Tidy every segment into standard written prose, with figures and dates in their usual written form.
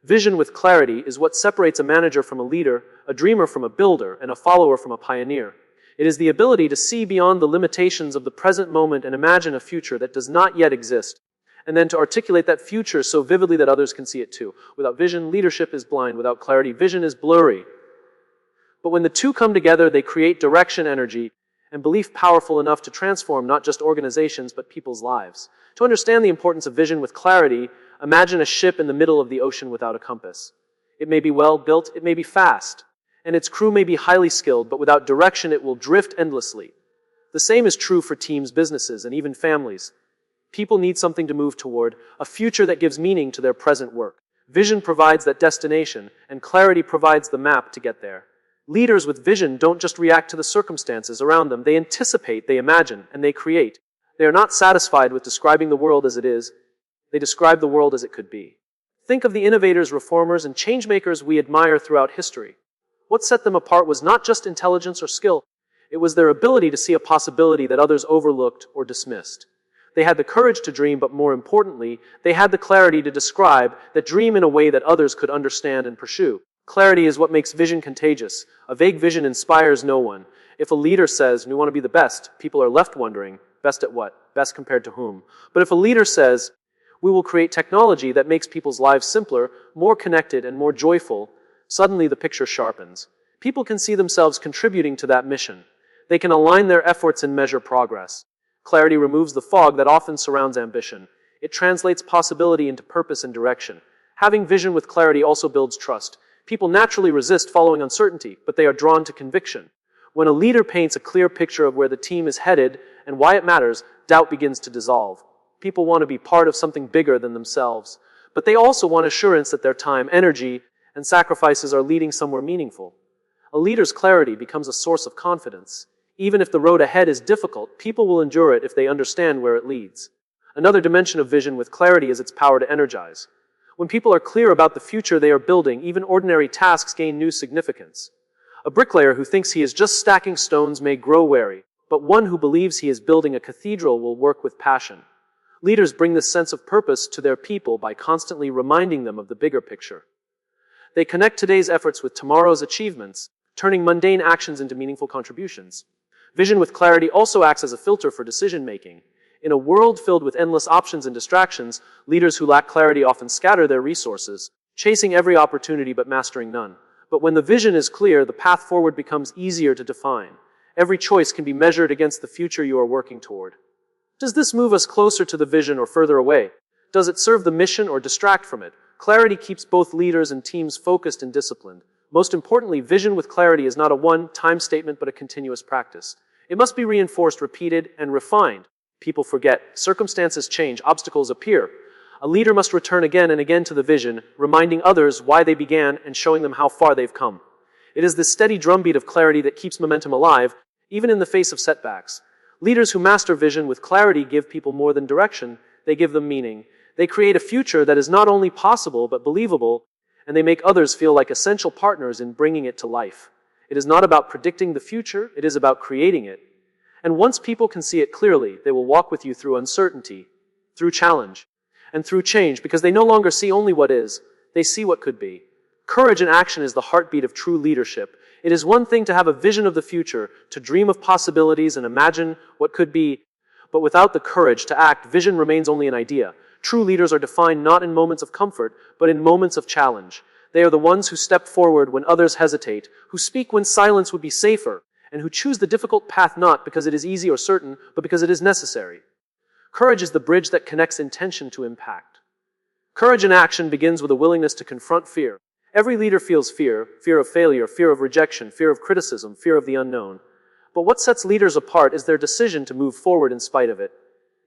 Vision with clarity is what separates a manager from a leader, a dreamer from a builder, and a follower from a pioneer. It is the ability to see beyond the limitations of the present moment and imagine a future that does not yet exist, and then to articulate that future so vividly that others can see it too. Without vision, leadership is blind. Without clarity, vision is blurry. But when the two come together, they create direction, energy, and belief powerful enough to transform not just organizations, but people's lives. To understand the importance of vision with clarity, imagine a ship in the middle of the ocean without a compass. It may be well built, it may be fast, and its crew may be highly skilled, but without direction it will drift endlessly. The same is true for teams, businesses, and even families. People need something to move toward, a future that gives meaning to their present work. Vision provides that destination, and clarity provides the map to get there. Leaders with vision don't just react to the circumstances around them. They anticipate, they imagine, and they create. They are not satisfied with describing the world as it is. They describe the world as it could be. Think of the innovators, reformers, and changemakers we admire throughout history. What set them apart was not just intelligence or skill. It was their ability to see a possibility that others overlooked or dismissed. They had the courage to dream, but more importantly, they had the clarity to describe that dream in a way that others could understand and pursue. Clarity is what makes vision contagious. A vague vision inspires no one. If a leader says, we want to be the best, people are left wondering, best at what? Best compared to whom? But if a leader says, we will create technology that makes people's lives simpler, more connected, and more joyful, suddenly the picture sharpens. People can see themselves contributing to that mission. They can align their efforts and measure progress. Clarity removes the fog that often surrounds ambition. It translates possibility into purpose and direction. Having vision with clarity also builds trust. People naturally resist following uncertainty, but they are drawn to conviction. When a leader paints a clear picture of where the team is headed and why it matters, doubt begins to dissolve. People want to be part of something bigger than themselves, but they also want assurance that their time, energy, and sacrifices are leading somewhere meaningful. A leader's clarity becomes a source of confidence. Even if the road ahead is difficult, people will endure it if they understand where it leads. Another dimension of vision with clarity is its power to energize. When people are clear about the future they are building, even ordinary tasks gain new significance. A bricklayer who thinks he is just stacking stones may grow weary, but one who believes he is building a cathedral will work with passion. Leaders bring this sense of purpose to their people by constantly reminding them of the bigger picture. They connect today's efforts with tomorrow's achievements, turning mundane actions into meaningful contributions. Vision with clarity also acts as a filter for decision-making. In a world filled with endless options and distractions, leaders who lack clarity often scatter their resources, chasing every opportunity but mastering none. But when the vision is clear, the path forward becomes easier to define. Every choice can be measured against the future you are working toward. Does this move us closer to the vision or further away? Does it serve the mission or distract from it? Clarity keeps both leaders and teams focused and disciplined. Most importantly, vision with clarity is not a one-time statement but a continuous practice. It must be reinforced, repeated, and refined. People forget. Circumstances change. Obstacles appear. A leader must return again and again to the vision, reminding others why they began and showing them how far they've come. It is this steady drumbeat of clarity that keeps momentum alive, even in the face of setbacks. Leaders who master vision with clarity give people more than direction. They give them meaning. They create a future that is not only possible but believable, and they make others feel like essential partners in bringing it to life. It is not about predicting the future, it is about creating it. And once people can see it clearly, they will walk with you through uncertainty, through challenge, and through change, because they no longer see only what is, they see what could be. Courage in action is the heartbeat of true leadership. It is one thing to have a vision of the future, to dream of possibilities and imagine what could be, but without the courage to act, vision remains only an idea. True leaders are defined not in moments of comfort, but in moments of challenge. They are the ones who step forward when others hesitate, who speak when silence would be safer, and who choose the difficult path not because it is easy or certain, but because it is necessary. Courage is the bridge that connects intention to impact. Courage in action begins with a willingness to confront fear. Every leader feels fear, fear of failure, fear of rejection, fear of criticism, fear of the unknown. But what sets leaders apart is their decision to move forward in spite of it.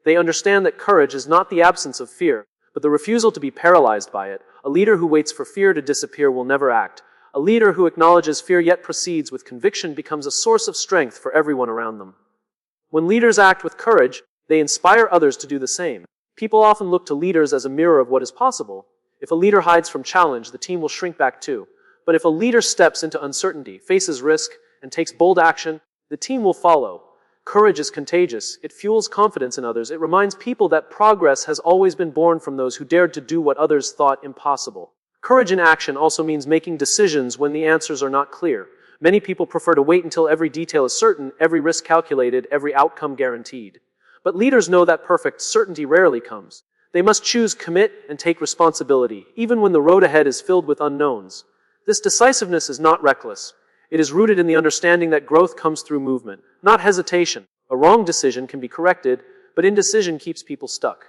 They understand that courage is not the absence of fear, but the refusal to be paralyzed by it. A leader who waits for fear to disappear will never act. A leader who acknowledges fear yet proceeds with conviction becomes a source of strength for everyone around them. When leaders act with courage, they inspire others to do the same. People often look to leaders as a mirror of what is possible. If a leader hides from challenge, the team will shrink back too. But if a leader steps into uncertainty, faces risk, and takes bold action, the team will follow. Courage is contagious. It fuels confidence in others. It reminds people that progress has always been born from those who dared to do what others thought impossible. Courage in action also means making decisions when the answers are not clear. Many people prefer to wait until every detail is certain, every risk calculated, every outcome guaranteed. But leaders know that perfect certainty rarely comes. They must choose, commit, and take responsibility, even when the road ahead is filled with unknowns. This decisiveness is not reckless. It is rooted in the understanding that growth comes through movement, not hesitation. A wrong decision can be corrected, but indecision keeps people stuck.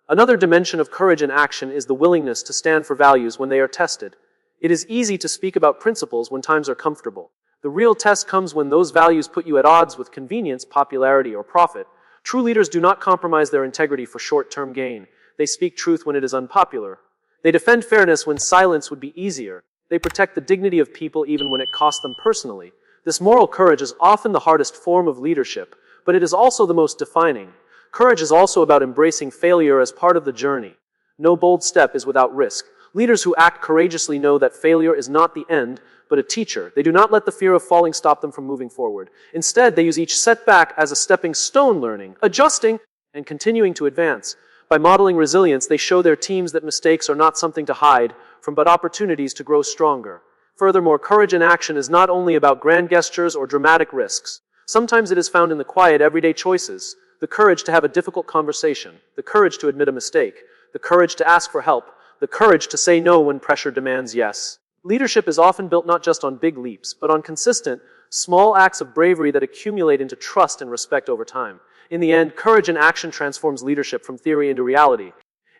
Another dimension of courage in action is the willingness to stand for values when they are tested. It is easy to speak about principles when times are comfortable. The real test comes when those values put you at odds with convenience, popularity, or profit. True leaders do not compromise their integrity for short-term gain. They speak truth when it is unpopular. They defend fairness when silence would be easier. They protect the dignity of people even when it costs them personally. This moral courage is often the hardest form of leadership, but it is also the most defining. Courage is also about embracing failure as part of the journey. No bold step is without risk. Leaders who act courageously know that failure is not the end, but a teacher. They do not let the fear of falling stop them from moving forward. Instead, they use each setback as a stepping stone, learning, adjusting, and continuing to advance. By modeling resilience, they show their teams that mistakes are not something to hide from, but opportunities to grow stronger. Furthermore, courage in action is not only about grand gestures or dramatic risks. Sometimes it is found in the quiet, everyday choices. The courage to have a difficult conversation, the courage to admit a mistake, the courage to ask for help, the courage to say no when pressure demands yes. Leadership is often built not just on big leaps, but on consistent, small acts of bravery that accumulate into trust and respect over time. In the end, courage in action transforms leadership from theory into reality.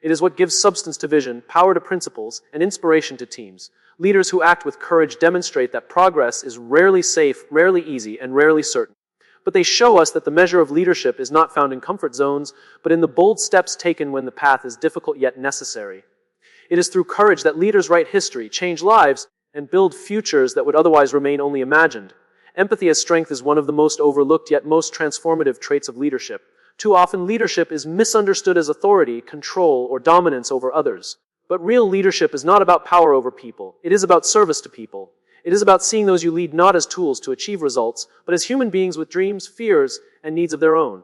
It is what gives substance to vision, power to principles, and inspiration to teams. Leaders who act with courage demonstrate that progress is rarely safe, rarely easy, and rarely certain. But they show us that the measure of leadership is not found in comfort zones, but in the bold steps taken when the path is difficult yet necessary. It is through courage that leaders write history, change lives, and build futures that would otherwise remain only imagined. Empathy as strength is one of the most overlooked yet most transformative traits of leadership. Too often, leadership is misunderstood as authority, control, or dominance over others. But real leadership is not about power over people. It is about service to people. It is about seeing those you lead not as tools to achieve results, but as human beings with dreams, fears, and needs of their own.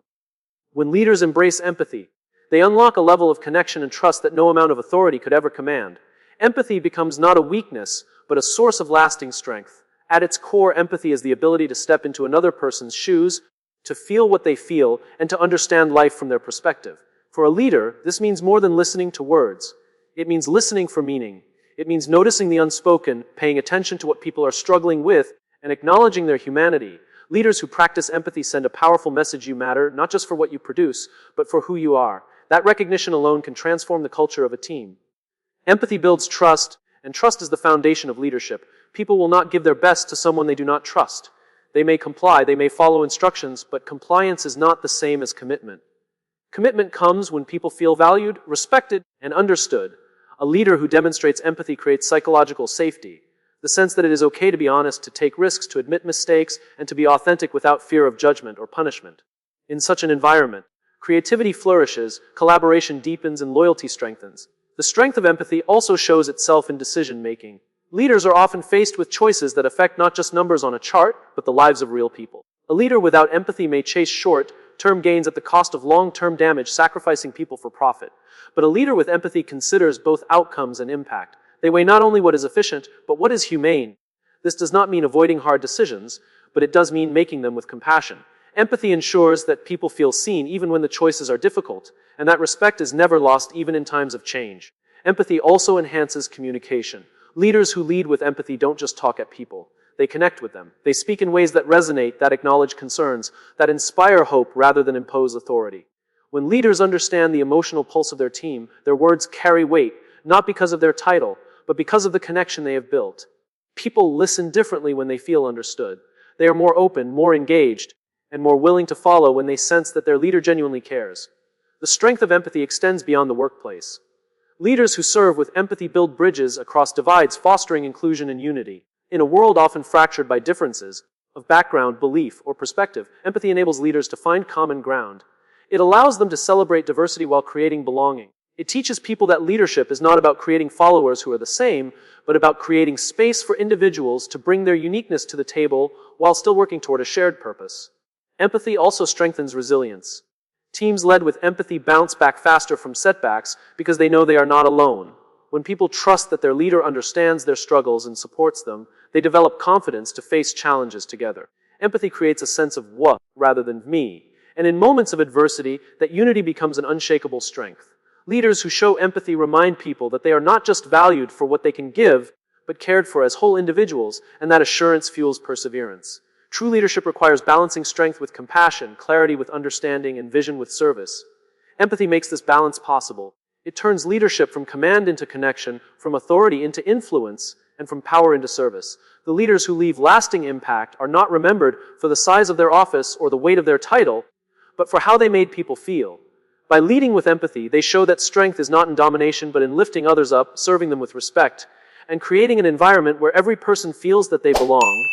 When leaders embrace empathy, they unlock a level of connection and trust that no amount of authority could ever command. Empathy becomes not a weakness, but a source of lasting strength. At its core, empathy is the ability to step into another person's shoes, to feel what they feel, and to understand life from their perspective. For a leader, this means more than listening to words. It means listening for meaning. It means noticing the unspoken, paying attention to what people are struggling with, and acknowledging their humanity. Leaders who practice empathy send a powerful message: you matter, not just for what you produce, but for who you are. That recognition alone can transform the culture of a team. Empathy builds trust, and trust is the foundation of leadership. People will not give their best to someone they do not trust. They may comply, they may follow instructions, but compliance is not the same as commitment. Commitment comes when people feel valued, respected, and understood. A leader who demonstrates empathy creates psychological safety, the sense that it is okay to be honest, to take risks, to admit mistakes, and to be authentic without fear of judgment or punishment. In such an environment, creativity flourishes, collaboration deepens, and loyalty strengthens. The strength of empathy also shows itself in decision-making. Leaders are often faced with choices that affect not just numbers on a chart, but the lives of real people. A leader without empathy may chase short-term gains at the cost of long-term damage, sacrificing people for profit. But a leader with empathy considers both outcomes and impact. They weigh not only what is efficient, but what is humane. This does not mean avoiding hard decisions, but it does mean making them with compassion. Empathy ensures that people feel seen even when the choices are difficult, and that respect is never lost even in times of change. Empathy also enhances communication. Leaders who lead with empathy don't just talk at people. They connect with them. They speak in ways that resonate, that acknowledge concerns, that inspire hope rather than impose authority. When leaders understand the emotional pulse of their team, their words carry weight, not because of their title, but because of the connection they have built. People listen differently when they feel understood. They are more open, more engaged, and more willing to follow when they sense that their leader genuinely cares. The strength of empathy extends beyond the workplace. Leaders who serve with empathy build bridges across divides, fostering inclusion and unity. In a world often fractured by differences of background, belief, or perspective, empathy enables leaders to find common ground. It allows them to celebrate diversity while creating belonging. It teaches people that leadership is not about creating followers who are the same, but about creating space for individuals to bring their uniqueness to the table while still working toward a shared purpose. Empathy also strengthens resilience. Teams led with empathy bounce back faster from setbacks because they know they are not alone. When people trust that their leader understands their struggles and supports them, they develop confidence to face challenges together. Empathy creates a sense of what rather than me, and in moments of adversity, that unity becomes an unshakable strength. Leaders who show empathy remind people that they are not just valued for what they can give, but cared for as whole individuals, and that assurance fuels perseverance. True leadership requires balancing strength with compassion, clarity with understanding, and vision with service. Empathy makes this balance possible. It turns leadership from command into connection, from authority into influence, and from power into service. The leaders who leave lasting impact are not remembered for the size of their office or the weight of their title, but for how they made people feel. By leading with empathy, they show that strength is not in domination, but in lifting others up, serving them with respect, and creating an environment where every person feels that they belong,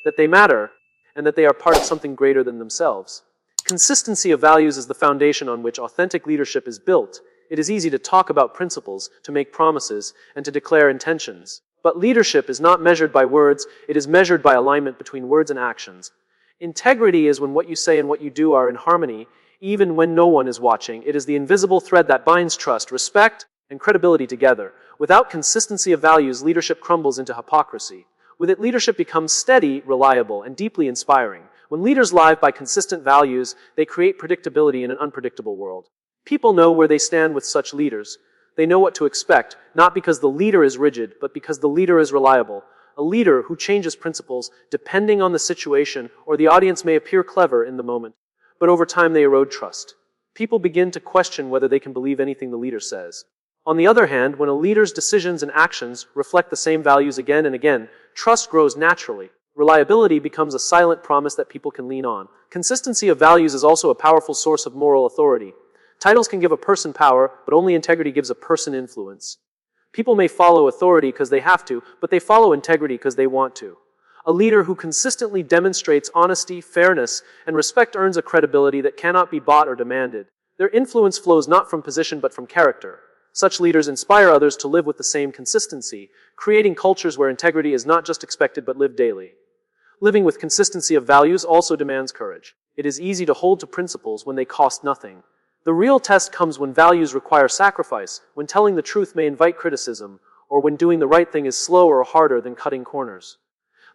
that they matter, and that they are part of something greater than themselves. Consistency of values is the foundation on which authentic leadership is built. It is easy to talk about principles, to make promises, and to declare intentions. But leadership is not measured by words, it is measured by alignment between words and actions. Integrity is when what you say and what you do are in harmony, even when no one is watching. It is the invisible thread that binds trust, respect, and credibility together. Without consistency of values, leadership crumbles into hypocrisy. With it, leadership becomes steady, reliable, and deeply inspiring. When leaders live by consistent values, they create predictability in an unpredictable world. People know where they stand with such leaders. They know what to expect, not because the leader is rigid, but because the leader is reliable. A leader who changes principles depending on the situation or the audience may appear clever in the moment, but over time they erode trust. People begin to question whether they can believe anything the leader says. On the other hand, when a leader's decisions and actions reflect the same values again and again, trust grows naturally. Reliability becomes a silent promise that people can lean on. Consistency of values is also a powerful source of moral authority. Titles can give a person power, but only integrity gives a person influence. People may follow authority because they have to, but they follow integrity because they want to. A leader who consistently demonstrates honesty, fairness, and respect earns a credibility that cannot be bought or demanded. Their influence flows not from position but from character. Such leaders inspire others to live with the same consistency, creating cultures where integrity is not just expected but lived daily. Living with consistency of values also demands courage. It is easy to hold to principles when they cost nothing. The real test comes when values require sacrifice, when telling the truth may invite criticism, or when doing the right thing is slower or harder than cutting corners.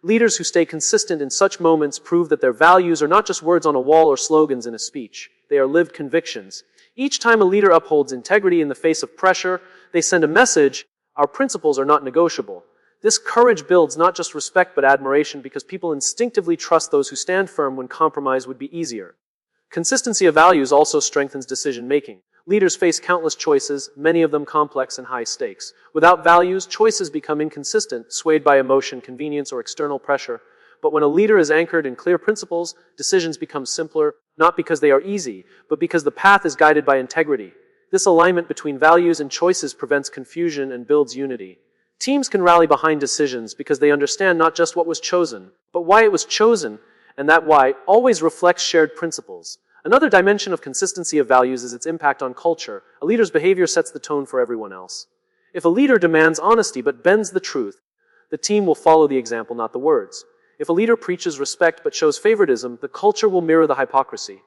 Leaders who stay consistent in such moments prove that their values are not just words on a wall or slogans in a speech. They are lived convictions. Each time a leader upholds integrity in the face of pressure, they send a message: our principles are not negotiable. This courage builds not just respect but admiration because people instinctively trust those who stand firm when compromise would be easier. Consistency of values also strengthens decision-making. Leaders face countless choices, many of them complex and high stakes. Without values, choices become inconsistent, swayed by emotion, convenience, or external pressure. But when a leader is anchored in clear principles, decisions become simpler, not because they are easy, but because the path is guided by integrity. This alignment between values and choices prevents confusion and builds unity. Teams can rally behind decisions because they understand not just what was chosen, but why it was chosen, and that why always reflects shared principles. Another dimension of consistency of values is its impact on culture. A leader's behavior sets the tone for everyone else. If a leader demands honesty but bends the truth, the team will follow the example, not the words. If a leader preaches respect but shows favoritism, the culture will mirror the hypocrisy.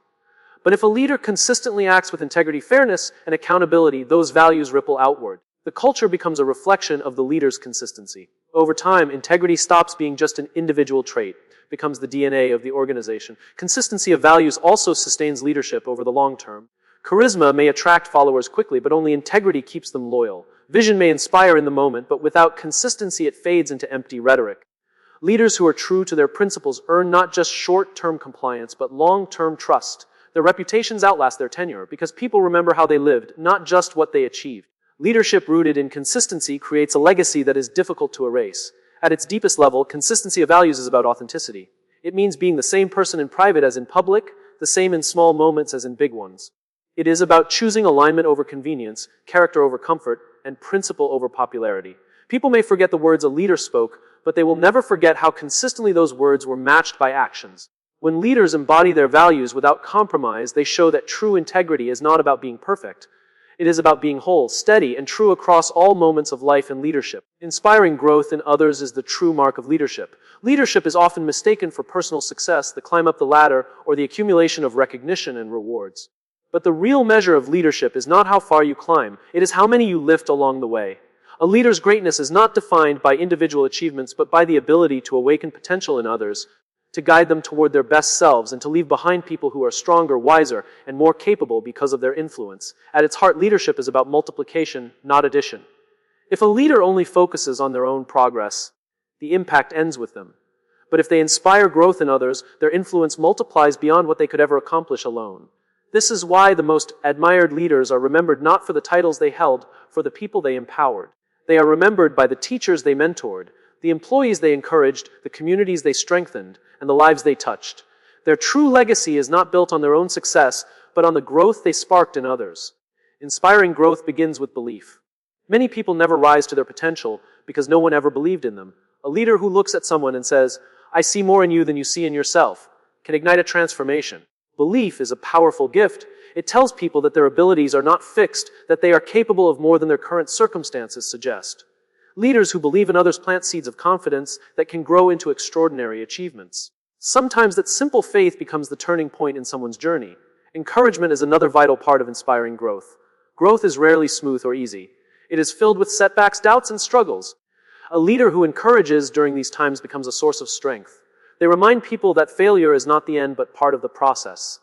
But if a leader consistently acts with integrity, fairness, and accountability, those values ripple outward. The culture becomes a reflection of the leader's consistency. Over time, integrity stops being just an individual trait, becomes the DNA of the organization. Consistency of values also sustains leadership over the long term. Charisma may attract followers quickly, but only integrity keeps them loyal. Vision may inspire in the moment, but without consistency it fades into empty rhetoric. Leaders who are true to their principles earn not just short-term compliance, but long-term trust. Their reputations outlast their tenure because people remember how they lived, not just what they achieved. Leadership rooted in consistency creates a legacy that is difficult to erase. At its deepest level, consistency of values is about authenticity. It means being the same person in private as in public, the same in small moments as in big ones. It is about choosing alignment over convenience, character over comfort, and principle over popularity. People may forget the words a leader spoke, but they will never forget how consistently those words were matched by actions. When leaders embody their values without compromise, they show that true integrity is not about being perfect. It is about being whole, steady, and true across all moments of life and leadership. Inspiring growth in others is the true mark of leadership. Leadership is often mistaken for personal success, the climb up the ladder, or the accumulation of recognition and rewards. But the real measure of leadership is not how far you climb, it is how many you lift along the way. A leader's greatness is not defined by individual achievements, but by the ability to awaken potential in others, to guide them toward their best selves, and to leave behind people who are stronger, wiser, and more capable because of their influence. At its heart, leadership is about multiplication, not addition. If a leader only focuses on their own progress, the impact ends with them. But if they inspire growth in others, their influence multiplies beyond what they could ever accomplish alone. This is why the most admired leaders are remembered not for the titles they held, for the people they empowered. They are remembered by the teachers they mentored, the employees they encouraged, the communities they strengthened, and the lives they touched. Their true legacy is not built on their own success, but on the growth they sparked in others. Inspiring growth begins with belief. Many people never rise to their potential because no one ever believed in them. A leader who looks at someone and says, "I see more in you than you see in yourself," can ignite a transformation. Belief is a powerful gift. It tells people that their abilities are not fixed, that they are capable of more than their current circumstances suggest. Leaders who believe in others plant seeds of confidence that can grow into extraordinary achievements. Sometimes that simple faith becomes the turning point in someone's journey. Encouragement is another vital part of inspiring growth. Growth is rarely smooth or easy. It is filled with setbacks, doubts, and struggles. A leader who encourages during these times becomes a source of strength. They remind people that failure is not the end but part of the process.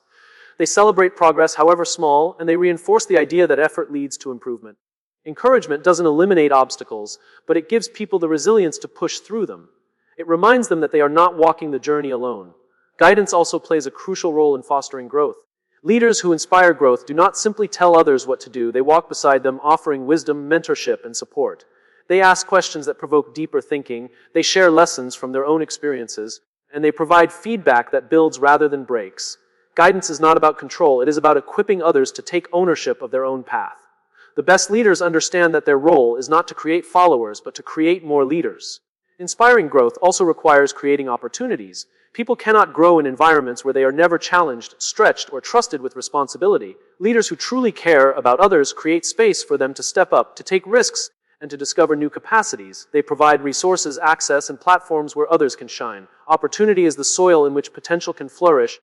They celebrate progress, however small, and they reinforce the idea that effort leads to improvement. Encouragement doesn't eliminate obstacles, but it gives people the resilience to push through them. It reminds them that they are not walking the journey alone. Guidance also plays a crucial role in fostering growth. Leaders who inspire growth do not simply tell others what to do, they walk beside them, offering wisdom, mentorship, and support. They ask questions that provoke deeper thinking, they share lessons from their own experiences, and they provide feedback that builds rather than breaks. Guidance is not about control, it is about equipping others to take ownership of their own path. The best leaders understand that their role is not to create followers, but to create more leaders. Inspiring growth also requires creating opportunities. People cannot grow in environments where they are never challenged, stretched, or trusted with responsibility. Leaders who truly care about others create space for them to step up, to take risks, and to discover new capacities. They provide resources, access, and platforms where others can shine. Opportunity is the soil in which potential can flourish,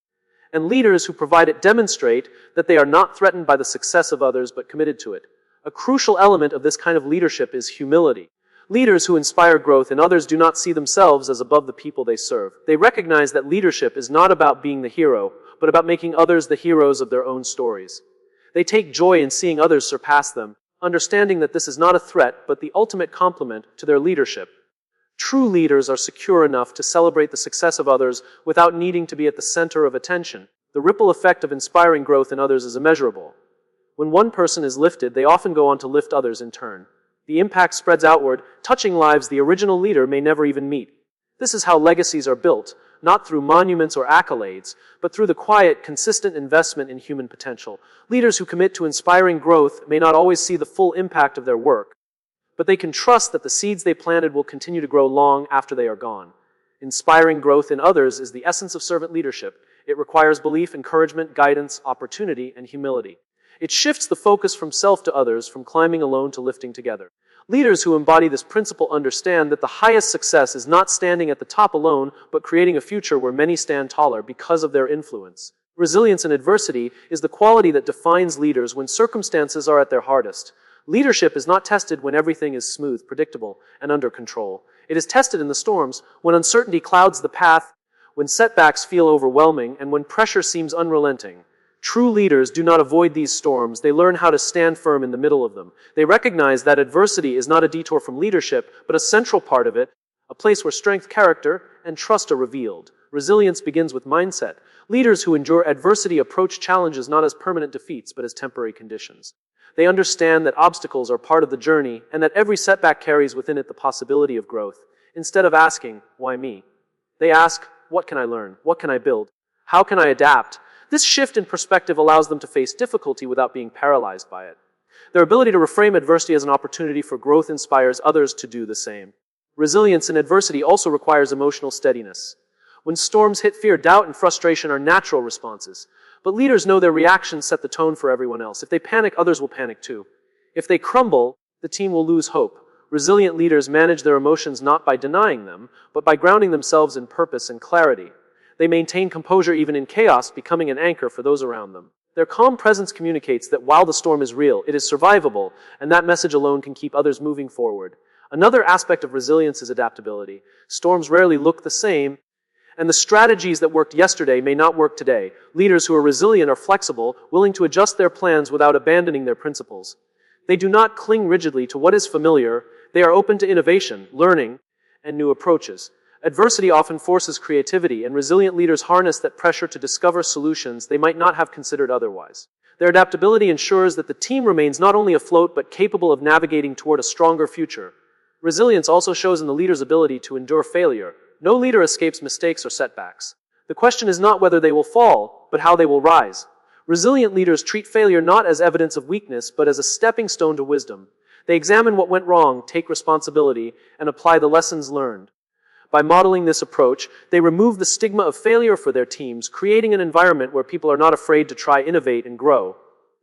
and leaders who provide it demonstrate that they are not threatened by the success of others but committed to it. A crucial element of this kind of leadership is humility. Leaders who inspire growth in others do not see themselves as above the people they serve. They recognize that leadership is not about being the hero, but about making others the heroes of their own stories. They take joy in seeing others surpass them, understanding that this is not a threat, but the ultimate complement to their leadership. True leaders are secure enough to celebrate the success of others without needing to be at the center of attention. The ripple effect of inspiring growth in others is immeasurable. When one person is lifted, they often go on to lift others in turn. The impact spreads outward, touching lives the original leader may never even meet. This is how legacies are built, not through monuments or accolades, but through the quiet, consistent investment in human potential. Leaders who commit to inspiring growth may not always see the full impact of their work, but they can trust that the seeds they planted will continue to grow long after they are gone. Inspiring growth in others is the essence of servant leadership. It requires belief, encouragement, guidance, opportunity, and humility. It shifts the focus from self to others, from climbing alone to lifting together. Leaders who embody this principle understand that the highest success is not standing at the top alone, but creating a future where many stand taller because of their influence. Resilience in adversity is the quality that defines leaders when circumstances are at their hardest. Leadership is not tested when everything is smooth, predictable, and under control. It is tested in the storms, when uncertainty clouds the path, when setbacks feel overwhelming, and when pressure seems unrelenting. True leaders do not avoid these storms, they learn how to stand firm in the middle of them. They recognize that adversity is not a detour from leadership, but a central part of it, a place where strength, character, and trust are revealed. Resilience begins with mindset. Leaders who endure adversity approach challenges not as permanent defeats, but as temporary conditions. They understand that obstacles are part of the journey, and that every setback carries within it the possibility of growth. Instead of asking, "Why me?" they ask, "What can I learn? What can I build? How can I adapt?" This shift in perspective allows them to face difficulty without being paralyzed by it. Their ability to reframe adversity as an opportunity for growth inspires others to do the same. Resilience in adversity also requires emotional steadiness. When storms hit, fear, doubt, and frustration are natural responses. But leaders know their reactions set the tone for everyone else. If they panic, others will panic too. If they crumble, the team will lose hope. Resilient leaders manage their emotions not by denying them, but by grounding themselves in purpose and clarity. They maintain composure even in chaos, becoming an anchor for those around them. Their calm presence communicates that while the storm is real, it is survivable, and that message alone can keep others moving forward. Another aspect of resilience is adaptability. Storms rarely look the same, and the strategies that worked yesterday may not work today. Leaders who are resilient are flexible, willing to adjust their plans without abandoning their principles. They do not cling rigidly to what is familiar. They are open to innovation, learning, and new approaches. Adversity often forces creativity, and resilient leaders harness that pressure to discover solutions they might not have considered otherwise. Their adaptability ensures that the team remains not only afloat but capable of navigating toward a stronger future. Resilience also shows in the leader's ability to endure failure. No leader escapes mistakes or setbacks. The question is not whether they will fall, but how they will rise. Resilient leaders treat failure not as evidence of weakness, but as a stepping stone to wisdom. They examine what went wrong, take responsibility, and apply the lessons learned. By modeling this approach, they remove the stigma of failure for their teams, creating an environment where people are not afraid to try, innovate, and grow.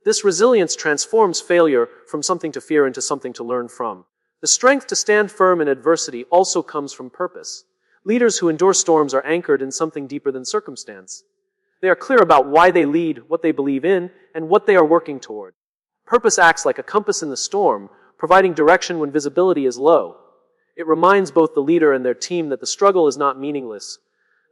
This resilience transforms failure from something to fear into something to learn from. The strength to stand firm in adversity also comes from purpose. Leaders who endure storms are anchored in something deeper than circumstance. They are clear about why they lead, what they believe in, and what they are working toward. Purpose acts like a compass in the storm, providing direction when visibility is low. It reminds both the leader and their team that the struggle is not meaningless,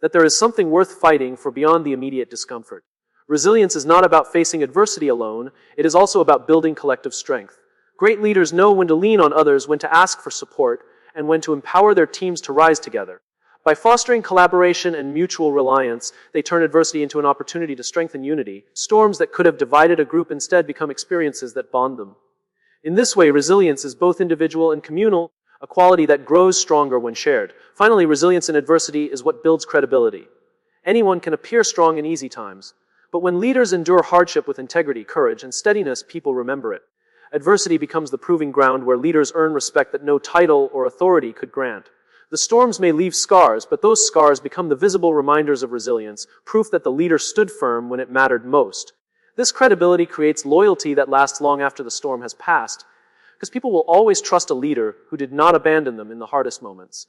that there is something worth fighting for beyond the immediate discomfort. Resilience is not about facing adversity alone, it is also about building collective strength. Great leaders know when to lean on others, when to ask for support, and when to empower their teams to rise together. By fostering collaboration and mutual reliance, they turn adversity into an opportunity to strengthen unity. Storms that could have divided a group instead become experiences that bond them. In this way, resilience is both individual and communal, a quality that grows stronger when shared. Finally, resilience in adversity is what builds credibility. Anyone can appear strong in easy times, but when leaders endure hardship with integrity, courage, and steadiness, people remember it. Adversity becomes the proving ground where leaders earn respect that no title or authority could grant. The storms may leave scars, but those scars become the visible reminders of resilience, proof that the leader stood firm when it mattered most. This credibility creates loyalty that lasts long after the storm has passed, because people will always trust a leader who did not abandon them in the hardest moments.